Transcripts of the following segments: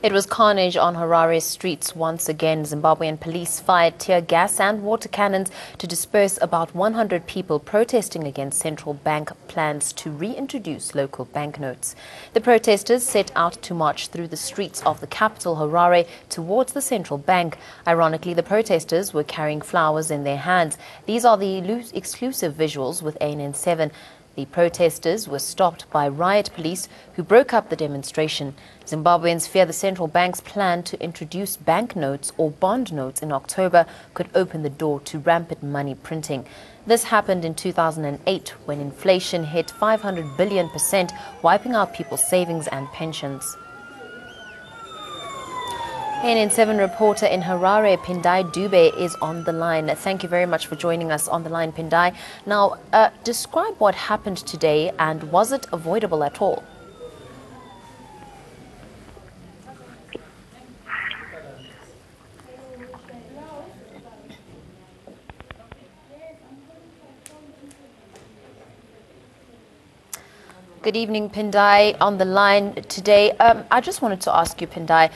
It was carnage on Harare's streets once again. Zimbabwean police fired tear gas and water cannons to disperse about 100 people protesting against central bank plans to reintroduce local banknotes. The protesters set out to march through the streets of the capital, Harare, towards the central bank. Ironically, the protesters were carrying flowers in their hands. These are the exclusive visuals with ANN7. The protesters were stopped by riot police who broke up the demonstration. Zimbabweans fear the central bank's plan to introduce banknotes or bond notes in October could open the door to rampant money printing. This happened in 2008 when inflation hit 500 billion%, wiping out people's savings and pensions. ANN7 reporter in Harare, Pindai Dube, is on the line. Thank you very much for joining us on the line, Pindai. Now, describe what happened today, and was it avoidable at all? Good evening, Pindai, on the line today. I just wanted to ask you, Pindai,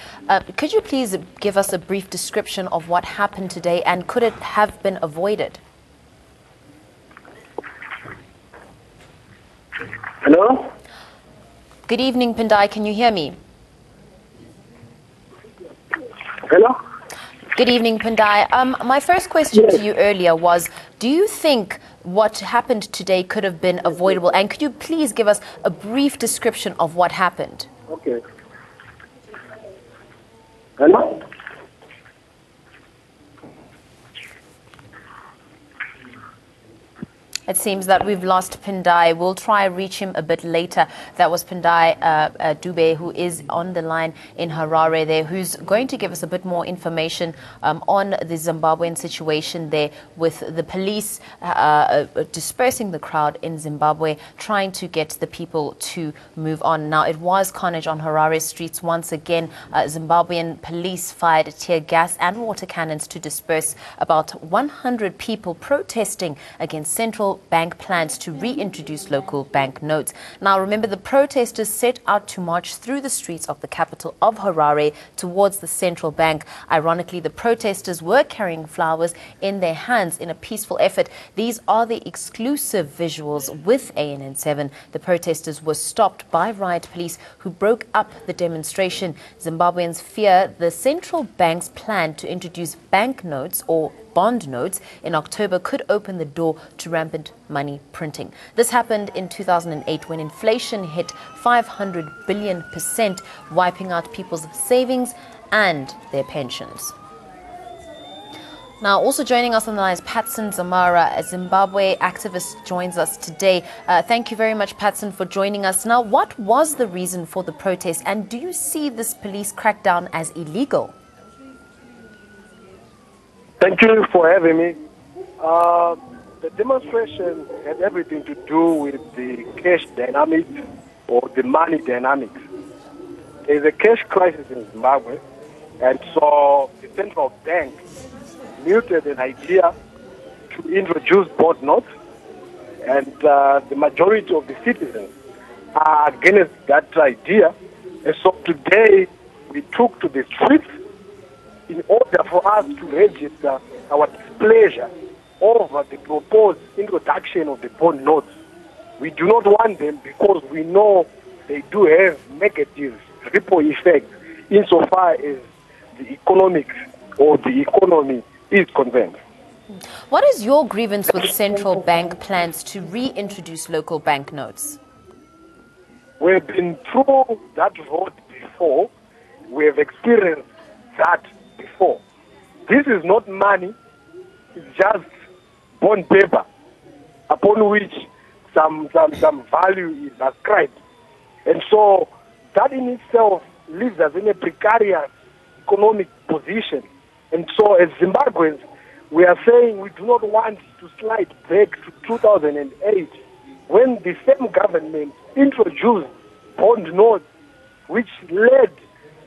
could you please give us a brief description of what happened today, and could it have been avoided? Hello? Good evening, Pindai. Can you hear me? Hello? Good evening, Pindai. My first question to you earlier was, do you think what happened today could have been avoidable? And could you please give us a brief description of what happened? Okay. Hello? It seems that we've lost Pindai. We'll try reach him a bit later. That was Pindai Dube, who is on the line in Harare there, who's going to give us a bit more information on the Zimbabwean situation there, with the police dispersing the crowd in Zimbabwe, trying to get the people to move on. Now, it was carnage on Harare streets once again. Zimbabwean police fired tear gas and water cannons to disperse about 100 people protesting against central bank plans to reintroduce local bank notes. Now, remember, the protesters set out to march through the streets of the capital of Harare towards the central bank. Ironically, the protesters were carrying flowers in their hands in a peaceful effort. These are the exclusive visuals with ANN7. The protesters were stopped by riot police who broke up the demonstration. Zimbabweans fear the central bank's plan to introduce banknotes or bond notes in October could open the door to rampant money printing. This happened in 2008 when inflation hit 500 billion%, wiping out people's savings and their pensions. Now, also joining us on the line is Patson Zamara, a Zimbabwe activist, joins us today. Thank you very much, Patson, for joining us. Now, what was the reason for the protest, and do you see this police crackdown as illegal? Thank you for having me. The demonstration had everything to do with the cash dynamics or the money dynamics. There's a cash crisis in Zimbabwe, and so the central bank muted an idea to introduce bond notes, and the majority of the citizens are against that idea. And so today we took to the streets in order for us to register our displeasure over the proposed introduction of the bond notes. We do not want them because we know they do have negative ripple effects insofar as the economics or the economy is concerned. What is your grievance with central bank plans to reintroduce local banknotes? We've been through that road before. We have experienced that before. This is not money, it's just bond paper upon which some value is ascribed. And so that in itself leaves us in a precarious economic position. And so as Zimbabweans, we are saying we do not want to slide back to 2008 when the same government introduced bond notes, which led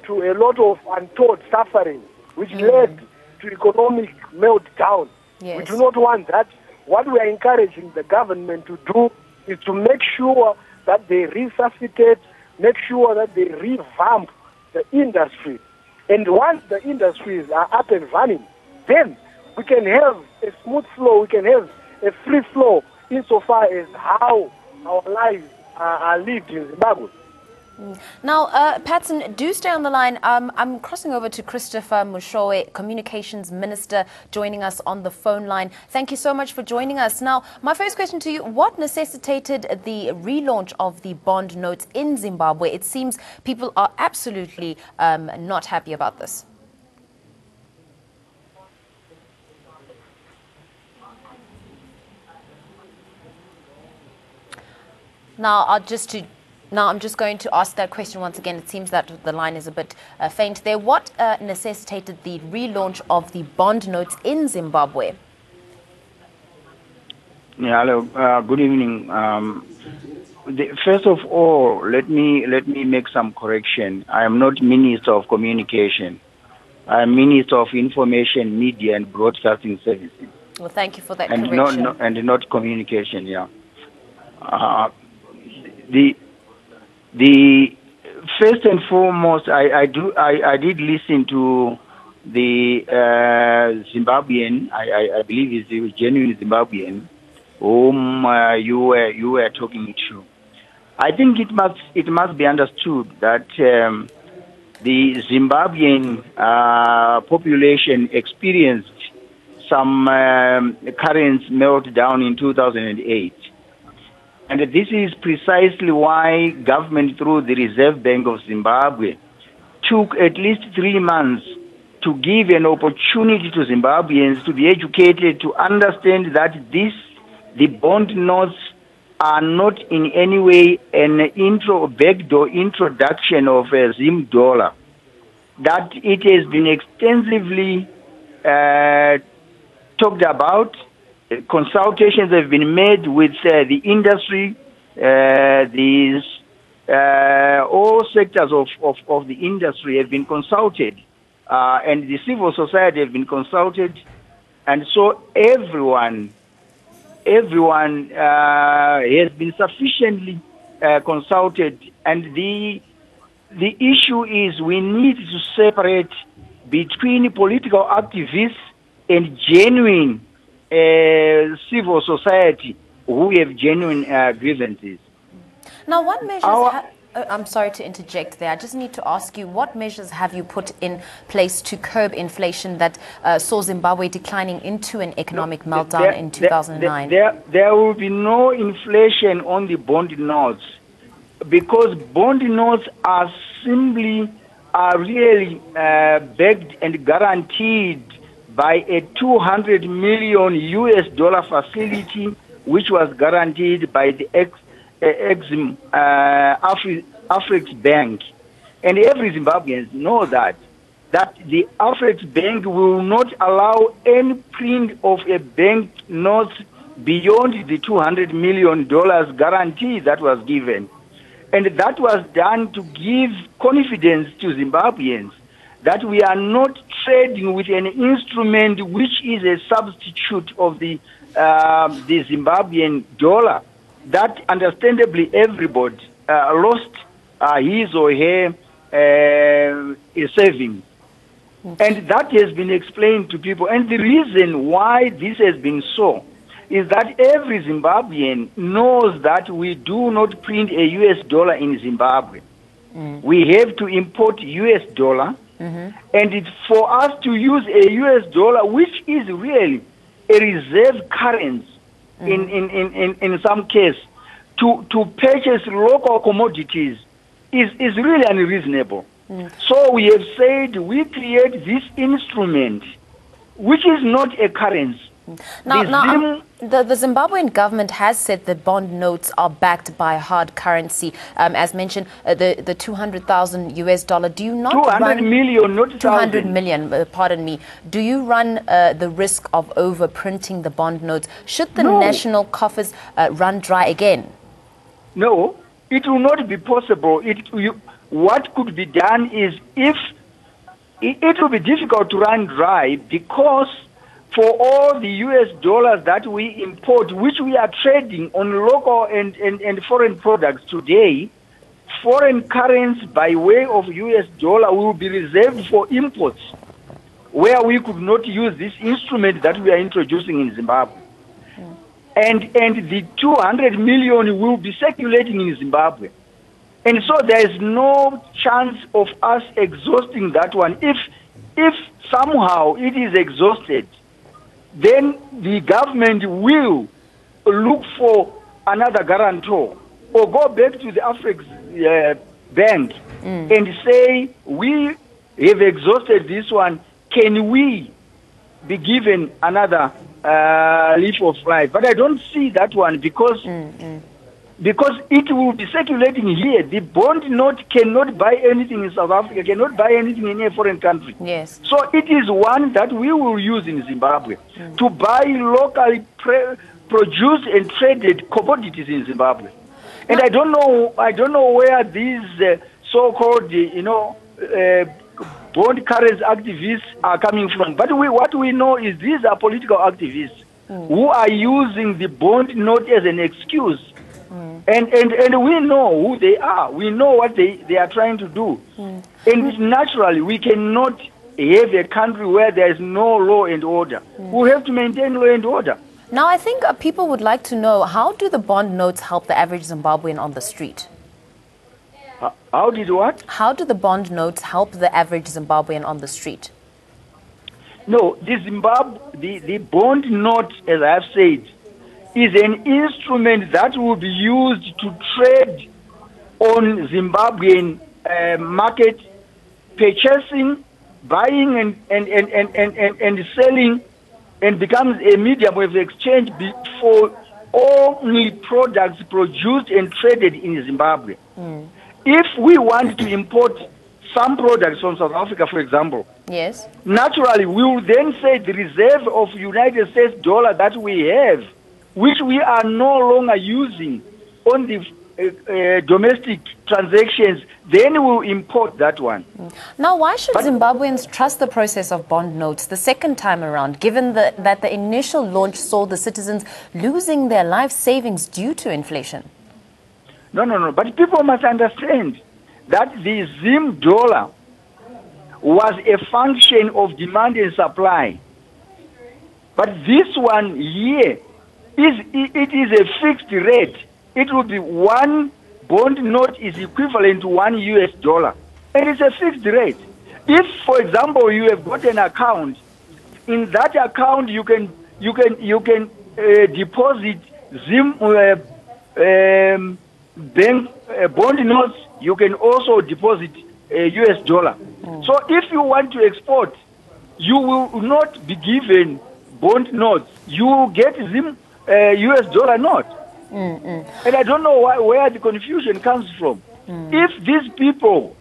to a lot of untold suffering, which led to economic meltdown. Yes. We do not want that. What we are encouraging the government to do is to make sure that they resuscitate, make sure that they revamp the industry. And once the industries are up and running, then we can have a smooth flow, we can have a free flow insofar as how our lives are lived in Zimbabwe. Now, Patson, do stay on the line. I'm crossing over to Christopher Mushoe, Communications Minister, joining us on the phone line. Thank you so much for joining us. Now, my first question to you, what necessitated the relaunch of the bond notes in Zimbabwe? It seems people are absolutely not happy about this. Now, I'm just going to ask that question once again. It seems that the line is a bit faint there. What necessitated the relaunch of the bond notes in Zimbabwe? Yeah, hello. Good evening. First of all, let me make some correction. I am not Minister of Communication. I am Minister of Information, Media and Broadcasting Services. Well, thank you for that correction. And not communication. Yeah. The first and foremost, I did listen to the Zimbabwean. I believe he's a genuine Zimbabwean, whom you were talking to. I think it must be understood that the Zimbabwean population experienced some currency meltdown in 2008. And this is precisely why government, through the Reserve Bank of Zimbabwe, took at least 3 months to give an opportunity to Zimbabweans to be educated, to understand that the bond notes are not in any way an backdoor introduction of a Zim dollar, that it has been extensively talked about. Consultations have been made with the industry, all sectors of the industry have been consulted, and the civil society have been consulted, and so everyone has been sufficiently consulted. And the issue is we need to separate between political activists and genuine civil society who have genuine grievances. Now, what measures... I'm sorry to interject there. I just need to ask you, what measures have you put in place to curb inflation that saw Zimbabwe declining into an economic meltdown in 2009? There will be no inflation on the bond notes, because bond notes are really backed and guaranteed by a $200 million US facility, which was guaranteed by the Exim Africa Bank. And every Zimbabwean knows that the Africa Bank will not allow any print of a bank note beyond the $200 million guarantee that was given. And that was done to give confidence to Zimbabweans that we are not trading with an instrument which is a substitute of the Zimbabwean dollar, that understandably everybody lost his or her savings. And that has been explained to people. And the reason why this has been so is that every Zimbabwean knows that we do not print a US dollar in Zimbabwe. We have to import US dollar. And it's for us to use a US dollar, which is really a reserve currency in some case, to purchase local commodities is really unreasonable. So we have said we create this instrument, which is not a currency. Now, the Zimbabwean government has said the bond notes are backed by hard currency. As mentioned, the $200,000 US. Do you not 200 million, not 200 million, pardon me. Do you run the risk of overprinting the bond notes? Should the national coffers run dry again? No, it will not be possible. What could be done is, if it will be difficult to run dry, because for all the US dollars that we import, which we are trading on local and foreign products today, foreign currency by way of US dollar will be reserved for imports, where we could not use this instrument that we are introducing in Zimbabwe. And the 200 million will be circulating in Zimbabwe. And so there is no chance of us exhausting that one. If somehow it is exhausted, then the government will look for another guarantor or go back to the Afrex Bank and say, we have exhausted this one. Can we be given another leaf of life? But I don't see that one because it will be circulating here. The bond note cannot buy anything in South Africa, cannot buy anything in a foreign country. Yes. So it is one that we will use in Zimbabwe to buy locally produced and traded commodities in Zimbabwe. And I don't know where these so-called, bond currency activists are coming from. But what we know is these are political activists who are using the bond note as an excuse. And we know who they are. We know what they are trying to do. And naturally, we cannot have a country where there is no law and order. We have to maintain law and order. Now, I think people would like to know, how do the bond notes help the average Zimbabwean on the street? How did what? How do the bond notes help the average Zimbabwean on the street? No, the bond note, as I have said, is an instrument that will be used to trade on Zimbabwean market, purchasing, buying and selling, and becomes a medium of exchange for only products produced and traded in Zimbabwe. If we want to import some products from South Africa, for example, yes, naturally we will then say the reserve of United States dollar that we have, which we are no longer using on the domestic transactions, then we will import that one. Now, why should Zimbabweans trust the process of bond notes the second time around, given that the initial launch saw the citizens losing their life savings due to inflation? No. But people must understand that the Zim dollar was a function of demand and supply. But this one here, it is a fixed rate. It will be one bond note is equivalent to $1 US. And it's a fixed rate. If, for example, you have got an account, in that account you can deposit Zim bank bond notes. You can also deposit US dollar. So if you want to export, you will not be given bond notes. You will get Zim US dollar note. And I don't know where the confusion comes from. If these people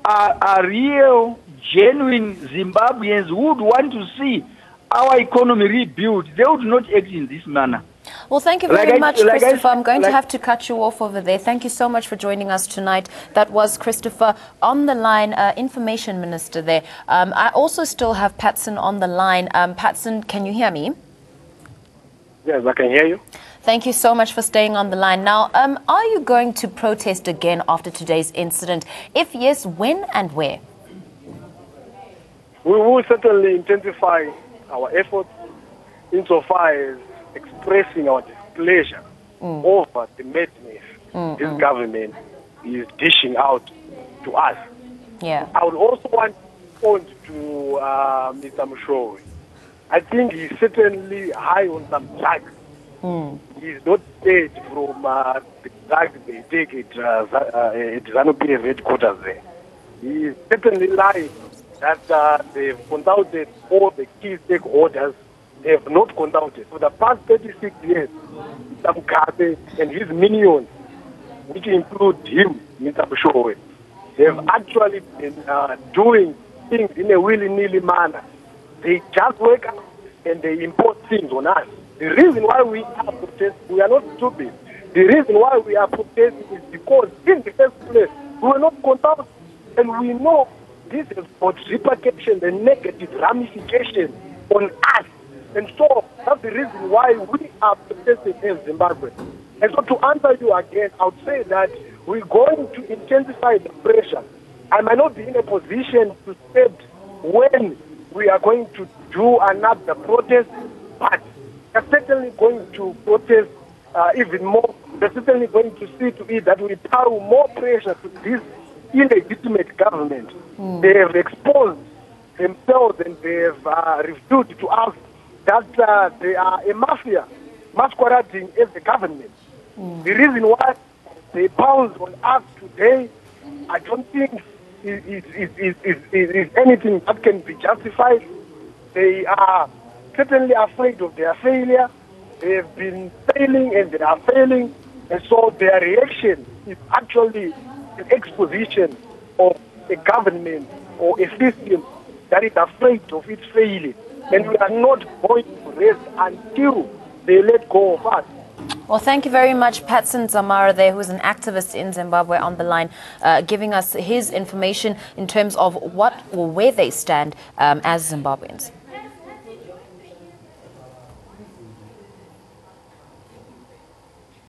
are real, genuine Zimbabweans who would want to see our economy rebuilt, they would not act in this manner. Well, thank you very much, Christopher. I'm going to have to cut you off over there. Thank you so much for joining us tonight. That was Christopher on the line, Information Minister there. I also still have Patson on the line. Patson, can you hear me? Yes, I can hear you. Thank you so much for staying on the line. Now, are you going to protest again after today's incident? If yes, when and where? We will certainly intensify our efforts insofar as expressing our displeasure over the madness this government is dishing out to us. Yeah. I would also want to point to Mr. Mushowe. I think he's certainly high on some drugs. He's not paid from the drugs they take at ZANU-PF headquarters there. He is certainly lying that they've consulted all the key stakeholders. They have not consulted. For the past 36 years, Mr. Mugabe and his minions, which include him, Mr. Mushowe, they have actually been doing things in a willy-nilly manner. They just wake up and they import things on us. The reason why we are protesting, we are not stupid. The reason why we are protesting is because in the first place, we were not consulted. And we know this has got repercussions and negative ramifications on us. And so that's the reason why we are protesting in Zimbabwe. And so to answer you again, I would say that we're going to intensify the pressure. I might not be in a position to state when we are going to do another protest, but we're certainly going to protest even more. We're certainly going to see to it that we apply more pressure to this illegitimate government. They have exposed themselves and they have revealed to us that they are a mafia masquerading as the government. The reason why they pounce on us today, I don't think is anything that can be justified. They are certainly afraid of their failure. They have been failing and they are failing. And so their reaction is actually an exposition of a government or a system that is afraid of its failing. And we are not going to rest until they let go of us. Well, thank you very much, Patson Zamara there, who's an activist in Zimbabwe on the line, giving us his information in terms of what or where they stand as Zimbabweans.